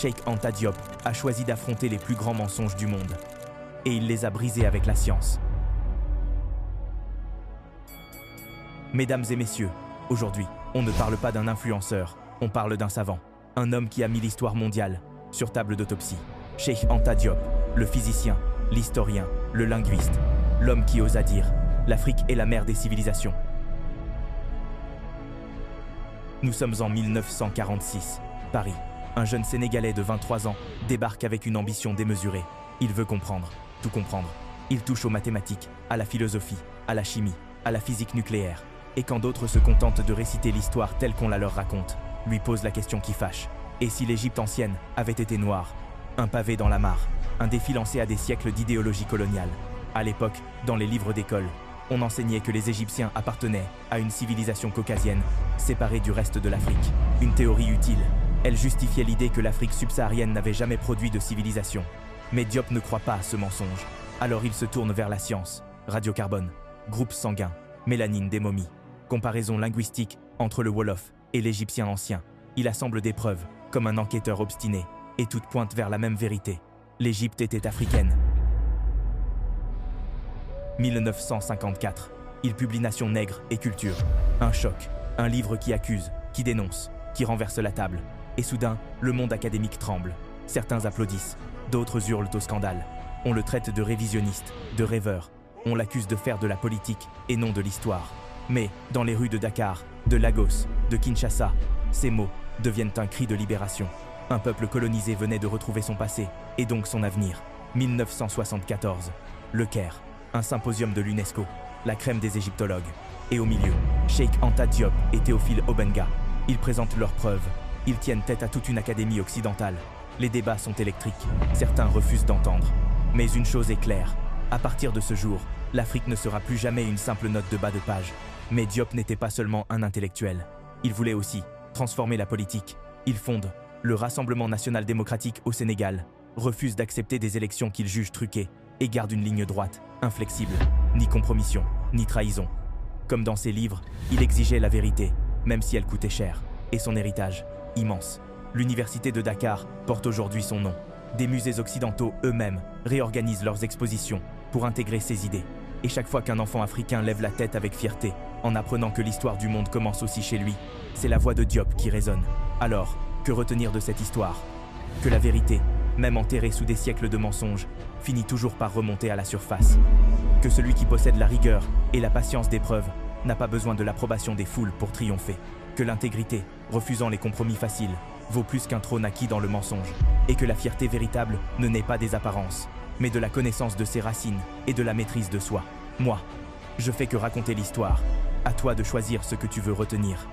Cheikh Anta Diop a choisi d'affronter les plus grands mensonges du monde. Et il les a brisés avec la science. Mesdames et messieurs, aujourd'hui, on ne parle pas d'un influenceur, on parle d'un savant. Un homme qui a mis l'histoire mondiale sur table d'autopsie. Cheikh Anta Diop, le physicien, l'historien, le linguiste, l'homme qui osa dire « L'Afrique est la mère des civilisations ». Nous sommes en 1946, Paris. Un jeune Sénégalais de 23 ans débarque avec une ambition démesurée. Il veut comprendre, tout comprendre. Il touche aux mathématiques, à la philosophie, à la chimie, à la physique nucléaire. Et quand d'autres se contentent de réciter l'histoire telle qu'on la leur raconte, lui pose la question qui fâche. Et si l'Égypte ancienne avait été noire? Un pavé dans la mare, un défi lancé à des siècles d'idéologie coloniale. À l'époque, dans les livres d'école, on enseignait que les Égyptiens appartenaient à une civilisation caucasienne, séparée du reste de l'Afrique. Une théorie utile. Elle justifiait l'idée que l'Afrique subsaharienne n'avait jamais produit de civilisation. Mais Diop ne croit pas à ce mensonge. Alors il se tourne vers la science. Radiocarbone, groupe sanguin, mélanine des momies. Comparaison linguistique entre le Wolof et l'Égyptien ancien. Il assemble des preuves, comme un enquêteur obstiné, et toutes pointent vers la même vérité. L'Égypte était africaine. 1954. Il publie Nation nègre et culture. Un choc, un livre qui accuse, qui dénonce, qui renverse la table. Et soudain, le monde académique tremble. Certains applaudissent, d'autres hurlent au scandale. On le traite de révisionniste, de rêveur. On l'accuse de faire de la politique et non de l'histoire. Mais, dans les rues de Dakar, de Lagos, de Kinshasa, ces mots deviennent un cri de libération. Un peuple colonisé venait de retrouver son passé, et donc son avenir. 1974. Le Caire. Un symposium de l'UNESCO. La crème des égyptologues. Et au milieu, Cheikh Anta Diop et Théophile Obenga. Ils présentent leurs preuves. Ils tiennent tête à toute une académie occidentale. Les débats sont électriques. Certains refusent d'entendre. Mais une chose est claire. À partir de ce jour, l'Afrique ne sera plus jamais une simple note de bas de page. Mais Diop n'était pas seulement un intellectuel. Il voulait aussi transformer la politique. Il fonde le Rassemblement national démocratique au Sénégal, refuse d'accepter des élections qu'il juge truquées et garde une ligne droite, inflexible, ni compromission, ni trahison. Comme dans ses livres, il exigeait la vérité, même si elle coûtait cher, et son héritage, immense. L'université de Dakar porte aujourd'hui son nom. Des musées occidentaux eux-mêmes réorganisent leurs expositions pour intégrer ces idées. Et chaque fois qu'un enfant africain lève la tête avec fierté, en apprenant que l'histoire du monde commence aussi chez lui, c'est la voix de Diop qui résonne. Alors, que retenir de cette histoire? Que la vérité, même enterrée sous des siècles de mensonges, finit toujours par remonter à la surface. Que celui qui possède la rigueur et la patience des preuves n'a pas besoin de l'approbation des foules pour triompher. Que l'intégrité, refusant les compromis faciles, vaut plus qu'un trône acquis dans le mensonge. Et que la fierté véritable ne naît pas des apparences, mais de la connaissance de ses racines et de la maîtrise de soi. Moi, je fais que raconter l'histoire. À toi de choisir ce que tu veux retenir.